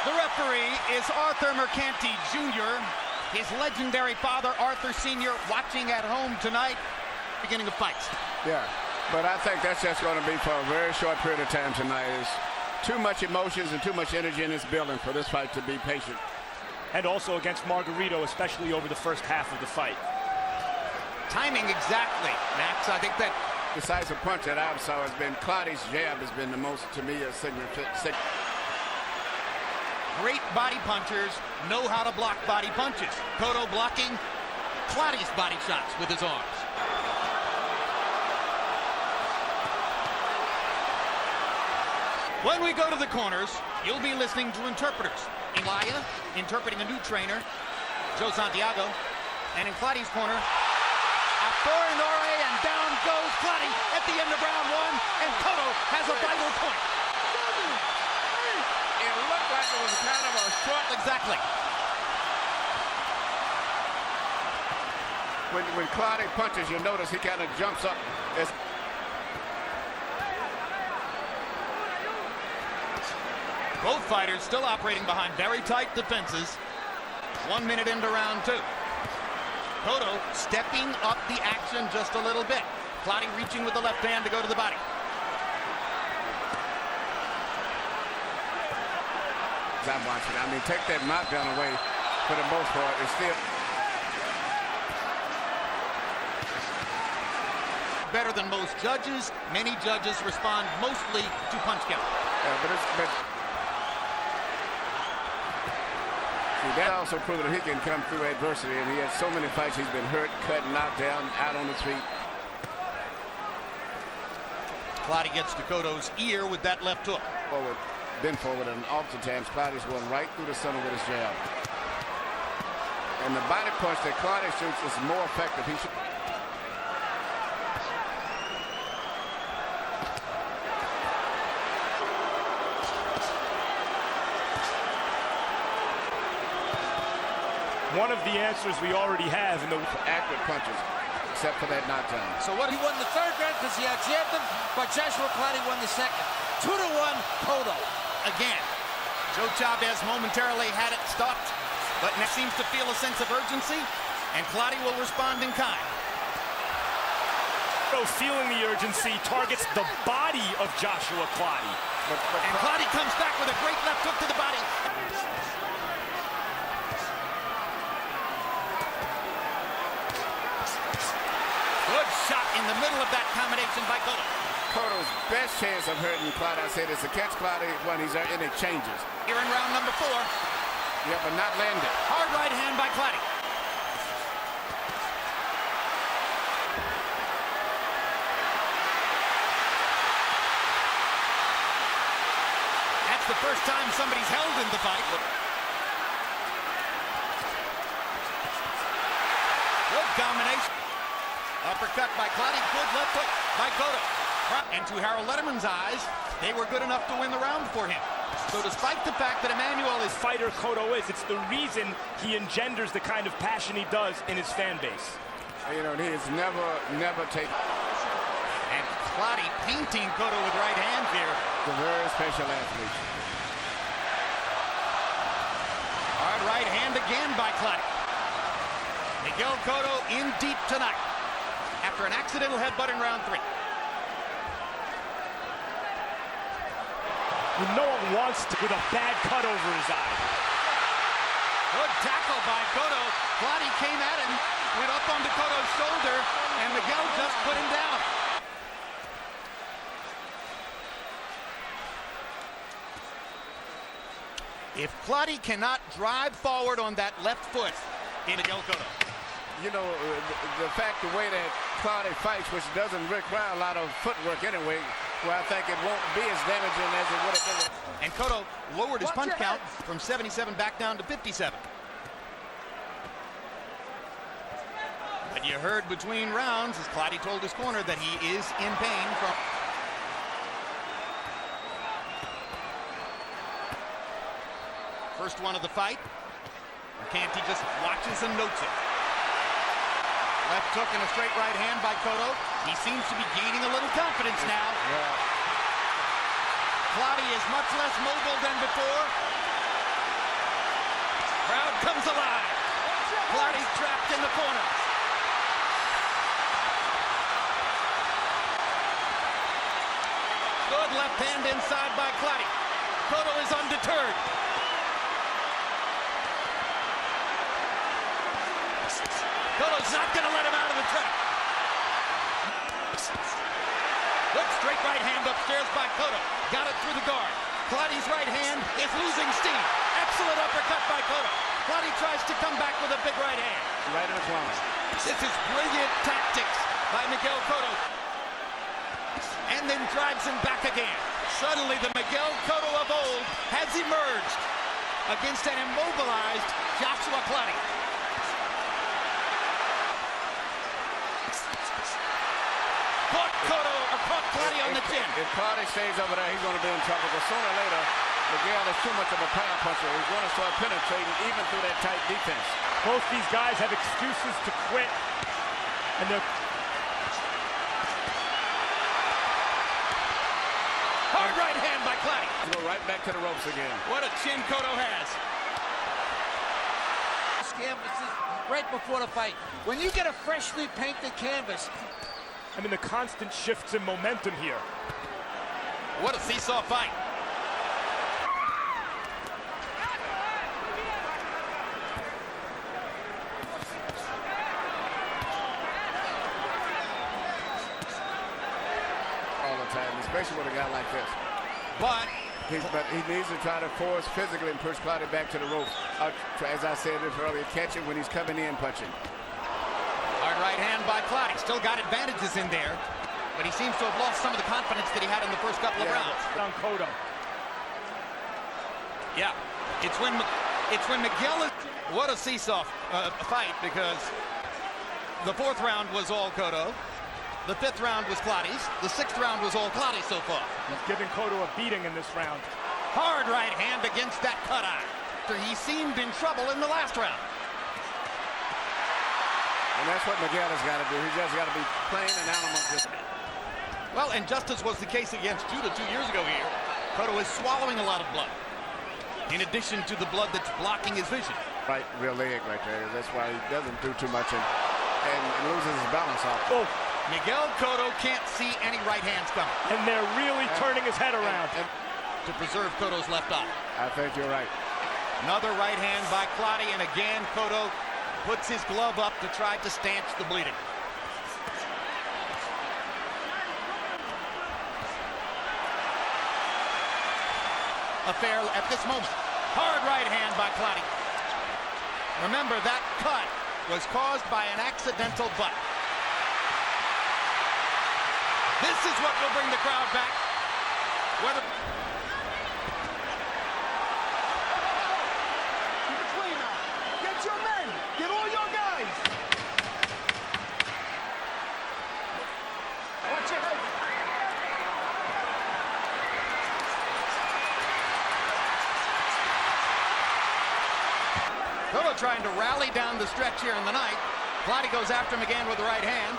The referee is Arthur Mercanti Jr., his legendary father, Arthur Sr., watching at home tonight, beginning of fights. Yeah, but I think that's just going to be for a very short period of time tonight. There's too much emotions and too much energy in this building for this fight to be patient. And also against Margarito, especially over the first half of the fight. Timing exactly, Max. I think that decisive punch that I saw has been Clottey's jab has been the most, to me, a signal. Great body punchers know how to block body punches. Cotto blocking Clottey's body shots with his arms. When we go to the corners, you'll be listening to interpreters. Elia interpreting a new trainer, Joe Santiago. And in Clottey's corner, Aforinore, and down goes Clottey at the end of round one, and Cotto has a vital point. It looked like it was kind of a short. Exactly. When Clottey punches, you notice he kind of jumps up. Both fighters still operating behind very tight defenses. 1 minute into round two. Cotto stepping up the action just a little bit. Clottey reaching with the left hand to go to the body. I'm watching. I mean, take that knockdown away for the most part. It's still better than most judges. Many judges respond mostly to punch count. Yeah, that also proved that he can come through adversity, and he has so many fights he's been hurt, cut, knocked down, out on his feet. Clottey gets to Cotto's ear with that left hook. Forward, bend forward, and oftentimes Clottey's going right through the center with his jab. And the body punch that Clottey shoots is more effective. He should. One of the answers we already have in the accurate punches, except for that knockdown. So what he won the third round because he outjabbed him, but Joshua Clottey won the second. 2-1, Cotto. Again, Joe Chavez momentarily had it stopped, but now seems to feel a sense of urgency, and Clottey will respond in kind. Cotto, feeling the urgency, targets the body of Joshua Clottey. And Clottey comes back with a great left hook to the body. Good shot in the middle of that combination by Cotto. Cotto's best chance of hurting Clottey, I said, is to catch Clottey when he's in exchanges. Here in round number 4. Yeah, but not landed. Hard right hand by Clottey. That's the first time somebody's held in the fight. Good combination. Uppercut by Clottey, good left hook by Cotto. And to Harold Letterman's eyes, they were good enough to win the round for him. So despite the fact that Emmanuel is fighter Cotto is, it's the reason he engenders the kind of passion he does in his fan base. You know, he has never taken. And Clottey painting Cotto with right hand here. The very special athlete. Hard right hand again by Clottey. Miguel Cotto in deep tonight after an accidental headbutt in round 3. No one wants to with a bad cut over his eye. Good tackle by Cotto. Clottey came at him, went up onto Cotto's shoulder, and Miguel just put him down. If Clottey cannot drive forward on that left foot in Miguel Cotto. You know, the way that Clottey fights, which doesn't require a lot of footwork anyway, well, I think it won't be as damaging as it would have been. And Cotto lowered his punch count from 77 back down to 57. But you heard between rounds, as Clottey told his corner, that he is in pain from... First one of the fight. Mercanti just watches and notes it. Left hook and a straight right hand by Cotto. He seems to be gaining a little confidence now. Yeah. Clottey is much less mobile than before. Crowd comes alive. Clottey trapped in the corner. Good left hand inside by Clottey. Cotto is undeterred. Cotto's not going to let him out of the trap. Good straight right hand upstairs by Cotto. Got it through the guard. Clottey's right hand is losing steam. Excellent uppercut by Cotto. Clottey tries to come back with a big right hand. Right in the corner. This is brilliant tactics by Miguel Cotto. And then drives him back again. Suddenly the Miguel Cotto of old has emerged against an immobilized Joshua Clottey. Caught Clottey on the chin. If Clottey stays over there, he's going to be in trouble. But sooner or later, Miguel is too much of a power puncher. He's going to start penetrating even through that tight defense. Both these guys have excuses to quit. And they're... Hard right hand by Clottey. Go right back to the ropes again. What a chin Cotto has. Canvases right before the fight. When you get a freshly painted canvas, I mean, the constant shifts in momentum here. What a seesaw fight. All the time, especially with a guy like this. But he needs to try to force physically and push Clottey back to the ropes. As I said this earlier, catch it when he's coming in punching. hard right hand by Clottey. Still got advantages in there, but he seems to have lost some of the confidence that he had in the first couple of rounds. On Cotto. Yeah, it's when Miguel is... What a seesaw fight, because the fourth round was all Cotto. The fifth round was Clottey's. The sixth round was all Clottey so far. He's giving Cotto a beating in this round. Hard right hand against that cut eye. He seemed in trouble in the last round. And that's what Miguel has got to do. He's just got to be plain and animal. Well, and just as was the case against Judah 2 years ago here, Cotto is swallowing a lot of blood, in addition to the blood that's blocking his vision. Right, real leg right there. That's why he doesn't do too much and loses his balance off. Oh. Miguel Cotto can't see any right hands coming. And they're really turning his head around. To preserve Cotto's left eye. I think you're right. Another right hand by Clottey, and again Cotto puts his glove up to try to stanch the bleeding. Affair at this moment. Hard right hand by Clottey. Remember, that cut was caused by an accidental butt. This is what will bring the crowd back. Whether... Keep it clean now. Get your men. Get all your guys. Watch your head. Cotto trying to rally down the stretch here in the night. Clottey goes after him again with the right hand.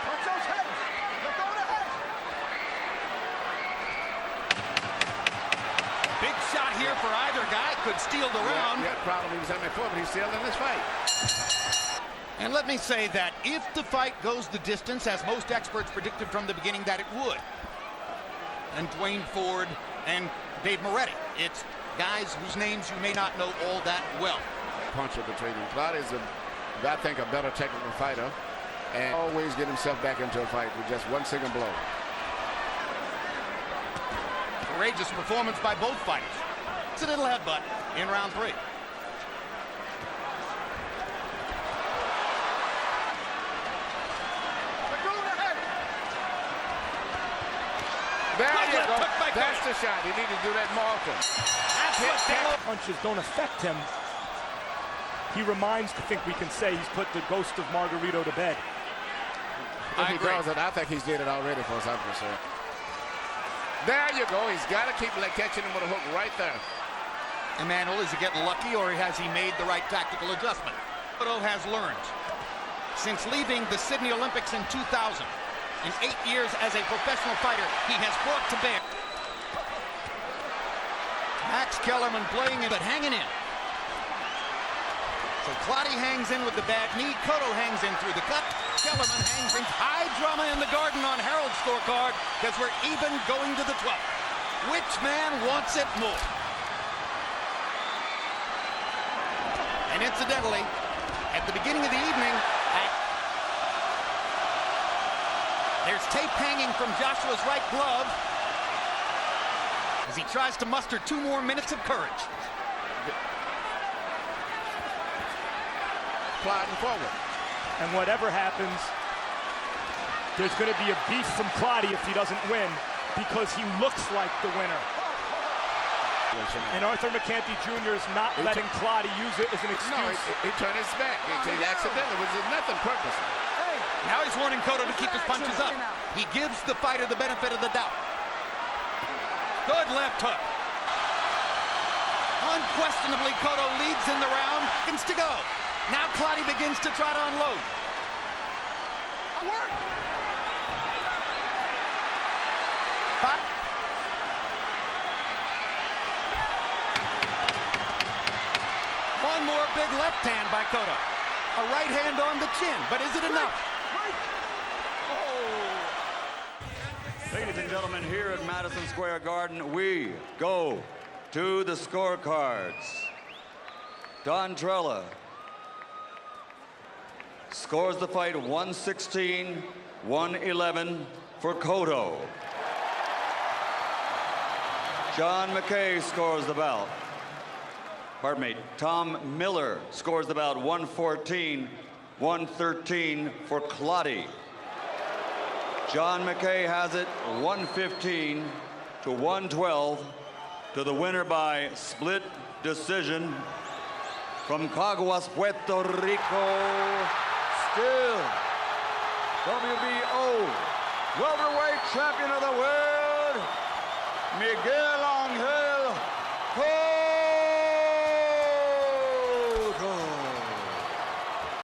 Watch those heads. Let go of the head. Big shot here for either guy. Could steal the round. Yeah, problem he was having before, but he's still in this fight. And let me say that if the fight goes the distance, as most experts predicted from the beginning that it would, and Dwayne Ford and Dave Moretti, it's guys whose names you may not know all that well. Puncher between them. Clottey's, I think, a better technical fighter, and always get himself back into a fight with just one single blow. Courageous performance by both fighters. It's a little headbutt in round 3. There you go. That's the shot. You need to do that more often. That's what Delo... Punches don't affect him. He reminds, I think we can say, he's put the ghost of Margarito to bed. If he does it, I think he's did it already for some percent. There you go. He's got to keep catching him with a hook right there. Emmanuel, is he getting lucky, or has he made the right tactical adjustment? Cotto has learned. Since leaving the Sydney Olympics in 2000, in 8 years as a professional fighter, he has brought to bear. Max Kellerman playing it, but hanging in. So Clottey hangs in with the bad knee. Cotto hangs in through the cut. Kellerman hangs in. High drama in the Garden on Harold's scorecard because we're even going to the 12th. Which man wants it more? And incidentally, at the beginning of the evening, there's tape hanging from Joshua's right glove as he tries to muster 2 more minutes of courage. Plotting forward. And whatever happens, there's going to be a beef from Clottey if he doesn't win because he looks like the winner. And Arthur McCanty Jr. is not letting Clottey use it as an excuse. No, he turned his back. He accidentally. It was nothing purposeful. Now he's warning Cotto to keep his punches up. He gives the fighter the benefit of the doubt. Good left hook. Unquestionably, Cotto leads in the round. Seconds to go. Now Clottey begins to try to unload. One more big left hand by Cotto. A right hand on the chin, but is it enough? Ladies and gentlemen, here at Madison Square Garden, we go to the scorecards. Don Trella scores the fight 116-111 for Cotto. John McKay scores the bout. Pardon me, Tom Miller scores the bout 114-113 for Clottey. John McKay has it 115-112 to the winner by split decision from Caguas, Puerto Rico. Still WBO Welterweight Champion of the World, Miguel